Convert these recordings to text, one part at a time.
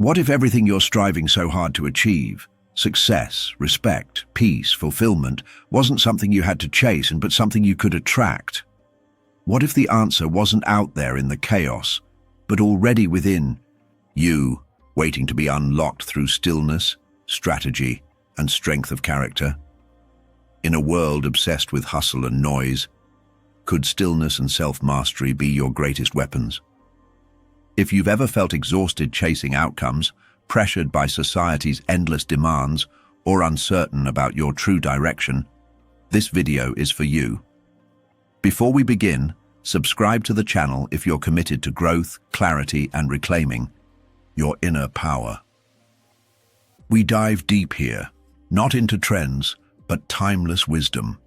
What if everything you're striving so hard to achieve, success, respect, peace, fulfillment, wasn't something you had to chase but something you could attract? What if the answer wasn't out there in the chaos, but already within you, waiting to be unlocked through stillness, strategy, and strength of character? In a world obsessed with hustle and noise, could stillness and self-mastery be your greatest weapons? If you've ever felt exhausted chasing outcomes, pressured by society's endless demands, or uncertain about your true direction, this video is for you. Before we begin, subscribe to the channel if you're committed to growth, clarity, and reclaiming your inner power. We dive deep here, not into trends, but timeless wisdom.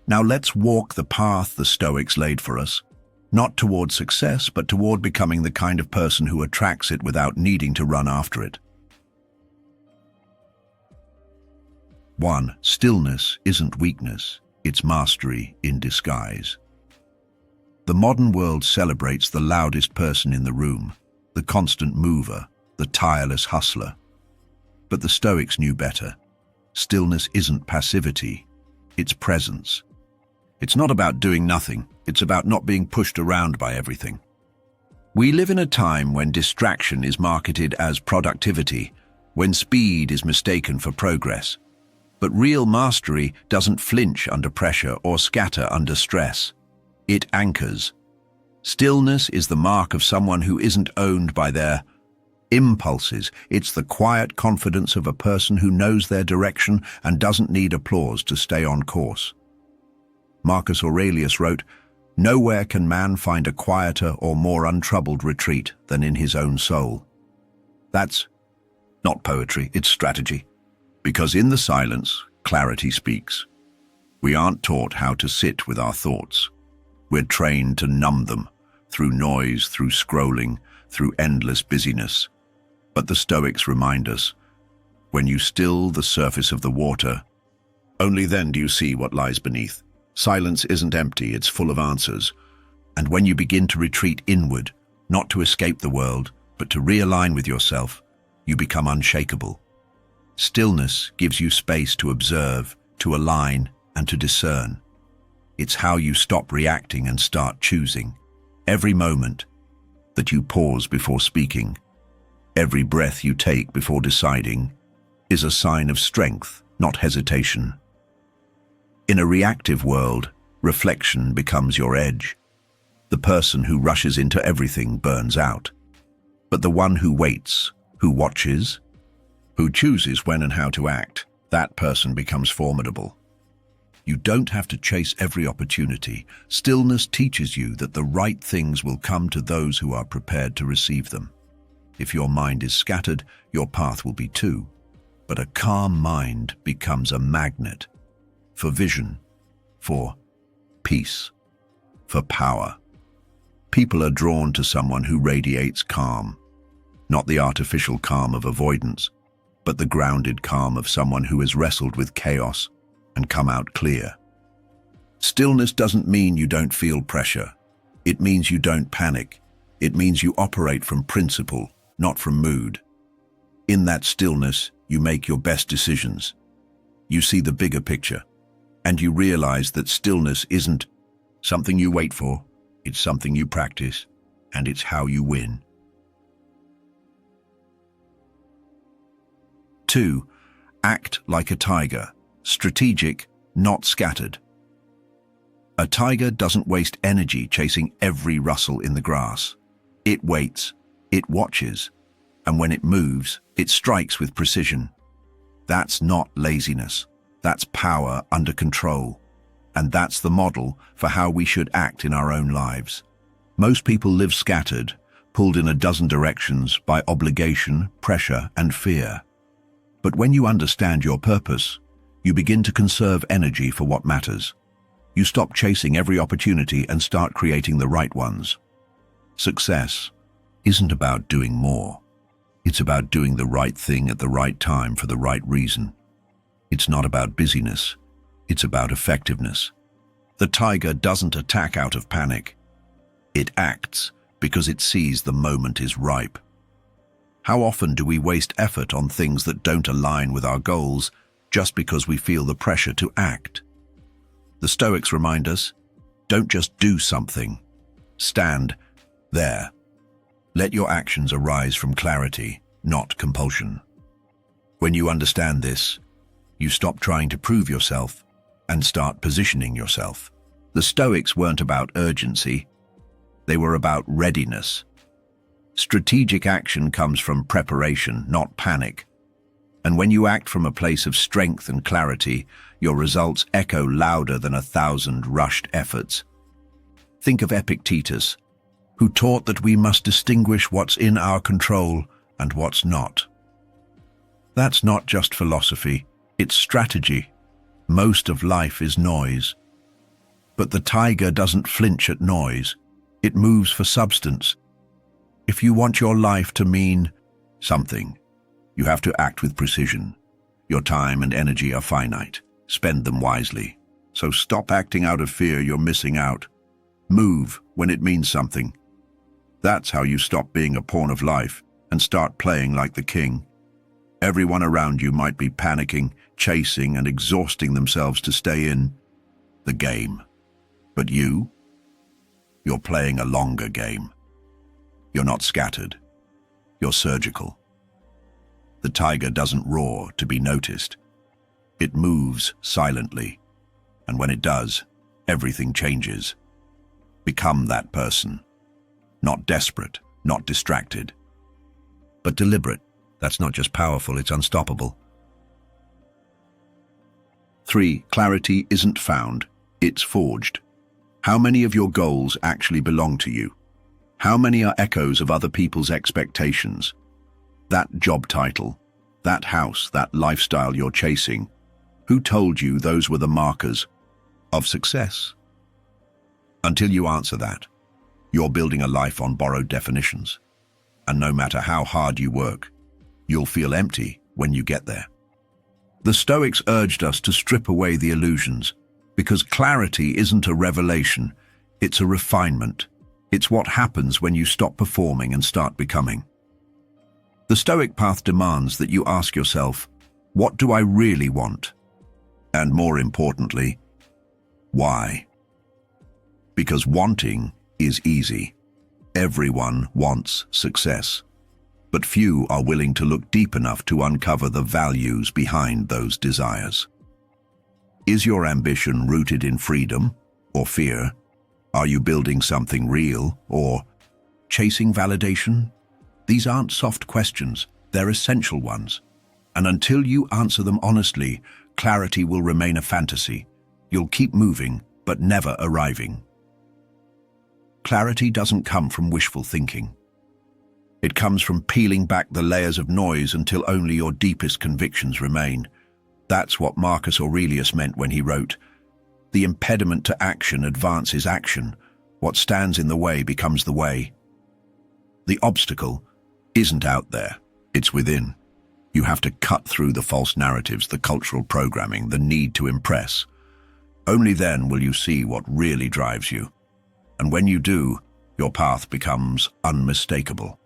Now let's walk the path the Stoics laid for us, not toward success, but toward becoming the kind of person who attracts it without needing to run after it. 1. Stillness isn't weakness, it's mastery in disguise. The modern world celebrates the loudest person in the room, the constant mover, the tireless hustler. But the Stoics knew better. Stillness isn't passivity, it's presence. It's not about doing nothing, it's about not being pushed around by everything. We live in a time when distraction is marketed as productivity, when speed is mistaken for progress. But real mastery doesn't flinch under pressure or scatter under stress. It anchors. Stillness is the mark of someone who isn't owned by their impulses. It's the quiet confidence of a person who knows their direction and doesn't need applause to stay on course. Marcus Aurelius wrote, "Nowhere can man find a quieter or more untroubled retreat than in his own soul." That's not poetry, it's strategy. Because in the silence, clarity speaks. We aren't taught how to sit with our thoughts. We're trained to numb them, through noise, through scrolling, through endless busyness. But the Stoics remind us, when you still the surface of the water, only then do you see what lies beneath. Silence isn't empty, it's full of answers. And when you begin to retreat inward, not to escape the world, but to realign with yourself, you become unshakable. Stillness gives you space to observe, to align, and to discern. It's how you stop reacting and start choosing. Every moment that you pause before speaking, every breath you take before deciding, is a sign of strength, not hesitation. In a reactive world, reflection becomes your edge. The person who rushes into everything burns out. But the one who waits, who watches, who chooses when and how to act, that person becomes formidable. You don't have to chase every opportunity. Stillness teaches you that the right things will come to those who are prepared to receive them. If your mind is scattered, your path will be too. But a calm mind becomes a magnet for vision, for peace, for power. People are drawn to someone who radiates calm, not the artificial calm of avoidance, but the grounded calm of someone who has wrestled with chaos and come out clear. Stillness doesn't mean you don't feel pressure. It means you don't panic. It means you operate from principle, not from mood. In that stillness, you make your best decisions. You see the bigger picture, and you realize that stillness isn't something you wait for, it's something you practice, and it's how you win. 2. Act like a tiger, strategic, not scattered. A tiger doesn't waste energy chasing every rustle in the grass. It waits, it watches, and when it moves, it strikes with precision. That's not laziness. That's power under control. And that's the model for how we should act in our own lives. Most people live scattered, pulled in a dozen directions by obligation, pressure, and fear. But when you understand your purpose, you begin to conserve energy for what matters. You stop chasing every opportunity and start creating the right ones. Success isn't about doing more. It's about doing the right thing at the right time for the right reason. It's not about busyness. It's about effectiveness. The tiger doesn't attack out of panic. It acts because it sees the moment is ripe. How often do we waste effort on things that don't align with our goals just because we feel the pressure to act? The Stoics remind us, don't just do something. Stand there. Let your actions arise from clarity, not compulsion. When you understand this, you stop trying to prove yourself and start positioning yourself. The Stoics weren't about urgency. They were about readiness. Strategic action comes from preparation, not panic. And when you act from a place of strength and clarity, your results echo louder than 1,000 rushed efforts. Think of Epictetus, who taught that we must distinguish what's in our control and what's not. That's not just philosophy, it's strategy. Most of life is noise. But the tiger doesn't flinch at noise. It moves for substance. If you want your life to mean something, you have to act with precision. Your time and energy are finite. Spend them wisely. So stop acting out of fear you're missing out. Move when it means something. That's how you stop being a pawn of life and start playing like the king. Everyone around you might be panicking, chasing, and exhausting themselves to stay in the game. But you're playing a longer game. You're not scattered. You're surgical. The tiger doesn't roar to be noticed. It moves silently. And when it does, everything changes. Become that person. Not desperate, not distracted, but deliberate. That's not just powerful, it's unstoppable. 3. Clarity isn't found, it's forged. How many of your goals actually belong to you? How many are echoes of other people's expectations? That job title, that house, that lifestyle you're chasing, who told you those were the markers of success? Until you answer that, you're building a life on borrowed definitions. And no matter how hard you work, you'll feel empty when you get there. The Stoics urged us to strip away the illusions, because clarity isn't a revelation, it's a refinement. It's what happens when you stop performing and start becoming. The Stoic path demands that you ask yourself, what do I really want? And more importantly, why? Because wanting is easy. Everyone wants success, but few are willing to look deep enough to uncover the values behind those desires. Is your ambition rooted in freedom or fear? Are you building something real or chasing validation? These aren't soft questions, they're essential ones. And until you answer them honestly, clarity will remain a fantasy. You'll keep moving, but never arriving. Clarity doesn't come from wishful thinking. It comes from peeling back the layers of noise until only your deepest convictions remain. That's what Marcus Aurelius meant when he wrote, "The impediment to action advances action. What stands in the way becomes the way." The obstacle isn't out there, it's within. You have to cut through the false narratives, the cultural programming, the need to impress. Only then will you see what really drives you. And when you do, your path becomes unmistakable.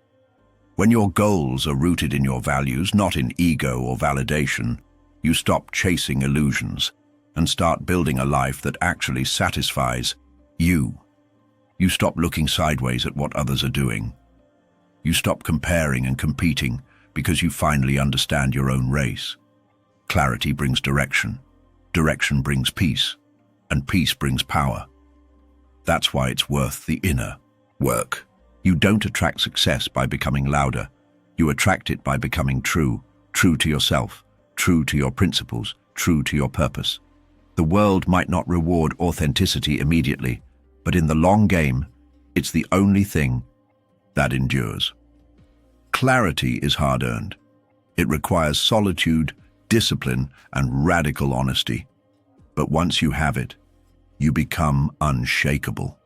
When your goals are rooted in your values, not in ego or validation, you stop chasing illusions and start building a life that actually satisfies you. You stop looking sideways at what others are doing. You stop comparing and competing because you finally understand your own race. Clarity brings direction. Direction brings peace. And peace brings power. That's why it's worth the inner work. You don't attract success by becoming louder. You attract it by becoming true. True to yourself. True to your principles. True to your purpose. The world might not reward authenticity immediately, but in the long game, it's the only thing that endures. Clarity is hard-earned. It requires solitude, discipline, and radical honesty. But once you have it, you become unshakable.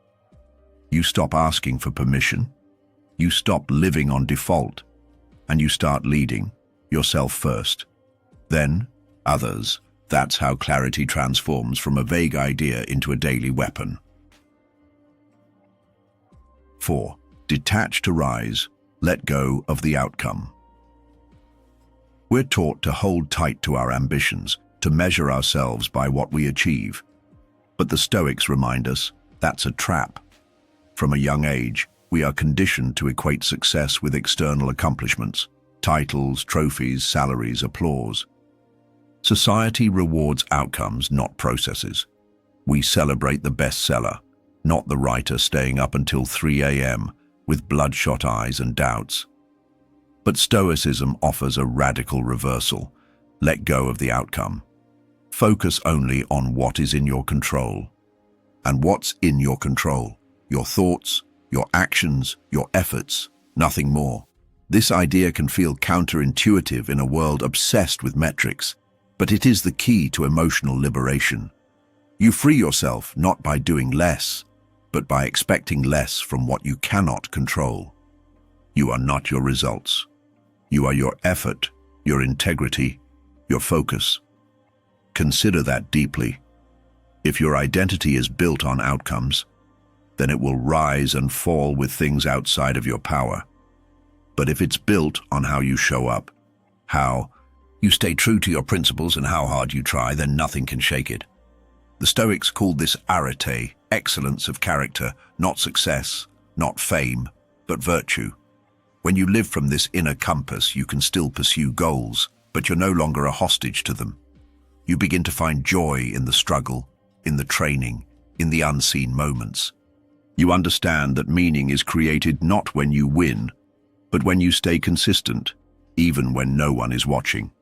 You stop asking for permission, you stop living on default, and you start leading yourself first. Then, others. That's how clarity transforms from a vague idea into a daily weapon. 4. Detach to rise, let go of the outcome. We're taught to hold tight to our ambitions, to measure ourselves by what we achieve. But the Stoics remind us that's a trap. From a young age, we are conditioned to equate success with external accomplishments, titles, trophies, salaries, applause. Society rewards outcomes, not processes. We celebrate the bestseller, not the writer staying up until 3 a.m. with bloodshot eyes and doubts. But Stoicism offers a radical reversal. Let go of the outcome. Focus only on what is in your control. And what's in your control? Your thoughts, your actions, your efforts, nothing more. This idea can feel counterintuitive in a world obsessed with metrics, but it is the key to emotional liberation. You free yourself not by doing less, but by expecting less from what you cannot control. You are not your results. You are your effort, your integrity, your focus. Consider that deeply. If your identity is built on outcomes, then it will rise and fall with things outside of your power. But if it's built on how you show up, how you stay true to your principles and how hard you try, then nothing can shake it. The Stoics called this arete, excellence of character, not success, not fame, but virtue. When you live from this inner compass, you can still pursue goals, but you're no longer a hostage to them. You begin to find joy in the struggle, in the training, in the unseen moments. You understand that meaning is created not when you win, but when you stay consistent, even when no one is watching.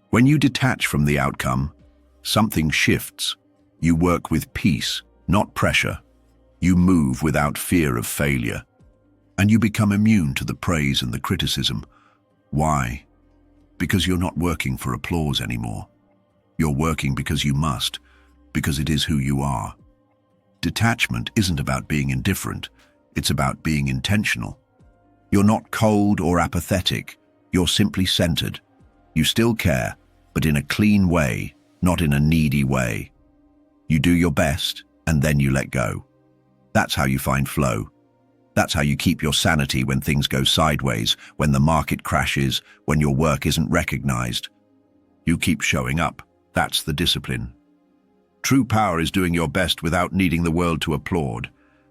When you detach from the outcome, something shifts. You work with peace, not pressure. You move without fear of failure. And you become immune to the praise and the criticism. Why? Because you're not working for applause anymore. You're working because you must, because it is who you are. Detachment isn't about being indifferent, it's about being intentional. You're not cold or apathetic, you're simply centered. You still care, but in a clean way, not in a needy way. You do your best, and then you let go. That's how you find flow. That's how you keep your sanity when things go sideways, when the market crashes, when your work isn't recognized. You keep showing up. That's the discipline. True power is doing your best without needing the world to applaud.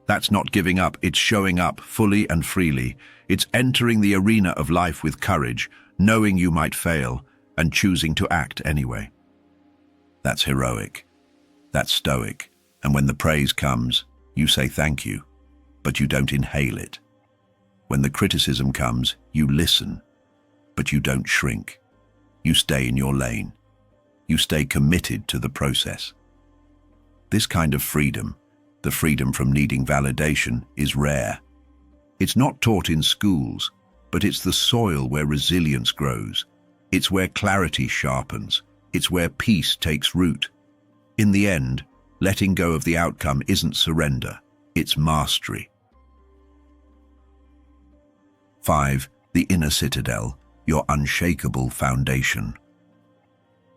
That's not giving up, it's showing up fully and freely. It's entering the arena of life with courage, knowing you might fail, and choosing to act anyway. That's heroic. That's stoic. And when the praise comes, you say thank you, but you don't inhale it. When the criticism comes, you listen, but you don't shrink. You stay in your lane. You stay committed to the process. This kind of freedom, the freedom from needing validation, is rare. It's not taught in schools, but it's the soil where resilience grows. It's where clarity sharpens. It's where peace takes root. In the end, letting go of the outcome isn't surrender, it's mastery. 5. The inner citadel, your unshakable foundation.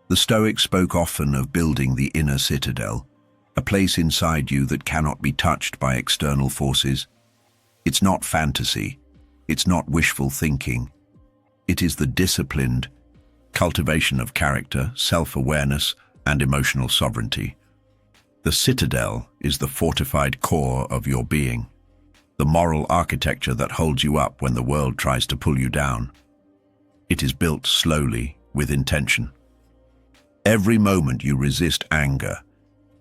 The Stoics spoke often of building the inner citadel, a place inside you that cannot be touched by external forces. It's not fantasy, it's not wishful thinking. It is the disciplined cultivation of character, self-awareness, and emotional sovereignty. The citadel is the fortified core of your being, the moral architecture that holds you up when the world tries to pull you down. It is built slowly, with intention. Every moment you resist anger,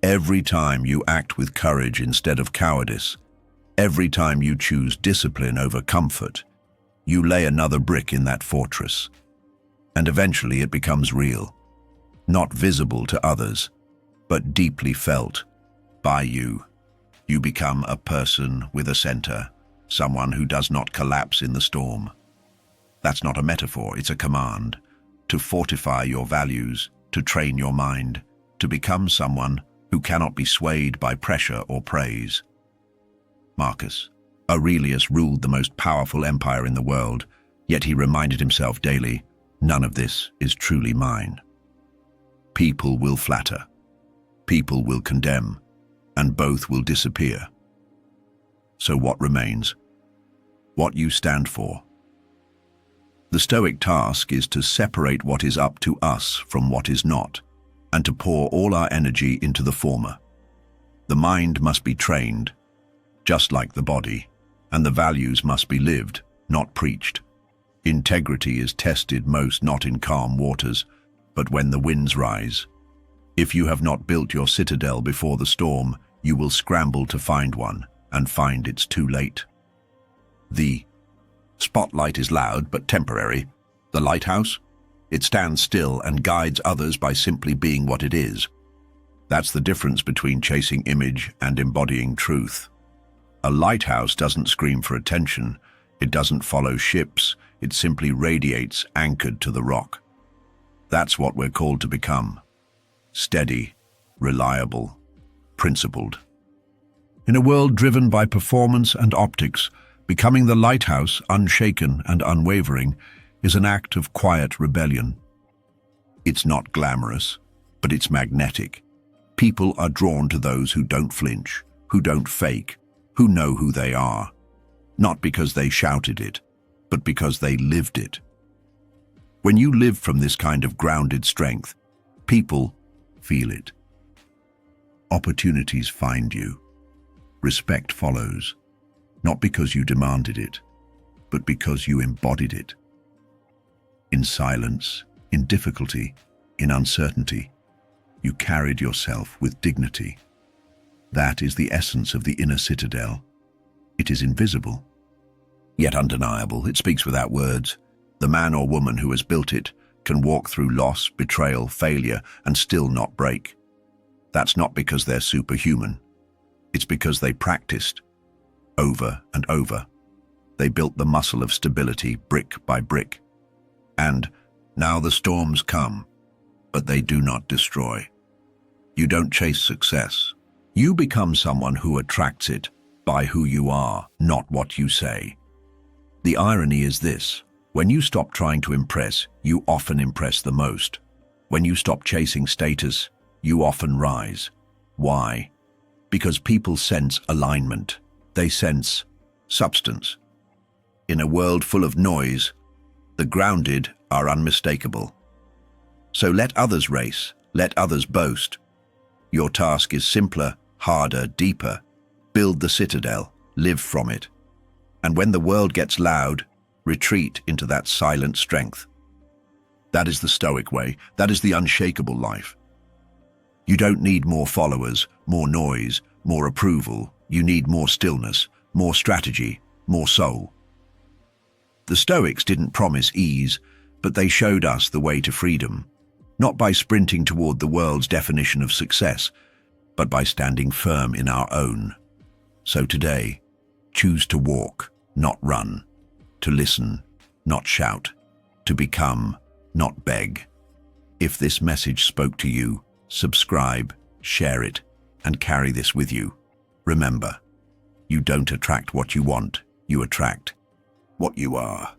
every time you act with courage instead of cowardice, every time you choose discipline over comfort, you lay another brick in that fortress. And eventually it becomes real, not visible to others, but deeply felt by you. You become a person with a center, someone who does not collapse in the storm. That's not a metaphor, it's a command. To fortify your values, to train your mind, to become someone who cannot be swayed by pressure or praise. Marcus Aurelius ruled the most powerful empire in the world, yet he reminded himself daily, none of this is truly mine. People will flatter, people will condemn, and both will disappear. So what remains? What you stand for. The Stoic task is to separate what is up to us from what is not, and to pour all our energy into the former. The mind must be trained, just like the body, and the values must be lived, not preached. Integrity is tested most not in calm waters, but when the winds rise. If you have not built your citadel before the storm, you will scramble to find one, and find it's too late. The spotlight is loud but temporary. The lighthouse? It stands still and guides others by simply being what it is. That's the difference between chasing image and embodying truth. A lighthouse doesn't scream for attention. It doesn't follow ships. It simply radiates, anchored to the rock. That's what we're called to become. Steady, reliable, principled. In a world driven by performance and optics, becoming the lighthouse, unshaken and unwavering, is an act of quiet rebellion. It's not glamorous, but it's magnetic. People are drawn to those who don't flinch, who don't fake, who know who they are. Not because they shouted it, but because they lived it. When you live from this kind of grounded strength, people feel it. Opportunities find you. Respect follows, not because you demanded it, but because you embodied it. In silence, in difficulty, in uncertainty, you carried yourself with dignity. That is the essence of the inner citadel. It is invisible, yet undeniable. It speaks without words. The man or woman who has built it can walk through loss, betrayal, failure, and still not break. That's not because they're superhuman. It's because they practiced over and over. They built the muscle of stability brick by brick. And now the storms come, but they do not destroy. You don't chase success. You become someone who attracts it by who you are, not what you say. The irony is this: when you stop trying to impress, you often impress the most. When you stop chasing status, you often rise. Why? Because people sense alignment. They sense substance. In a world full of noise, the grounded are unmistakable. So let others race, let others boast. Your task is simpler, harder, deeper. Build the citadel, live from it. And when the world gets loud, retreat into that silent strength. That is the Stoic way. That is the unshakable life. You don't need more followers, more noise, more approval. You need more stillness, more strategy, more soul. The Stoics didn't promise ease, but they showed us the way to freedom, not by sprinting toward the world's definition of success, but by standing firm in our own. So today, choose to walk, not run, to listen, not shout, to become, not beg. If this message spoke to you, subscribe, share it, and carry this with you. Remember, you don't attract what you want, you attract what you are.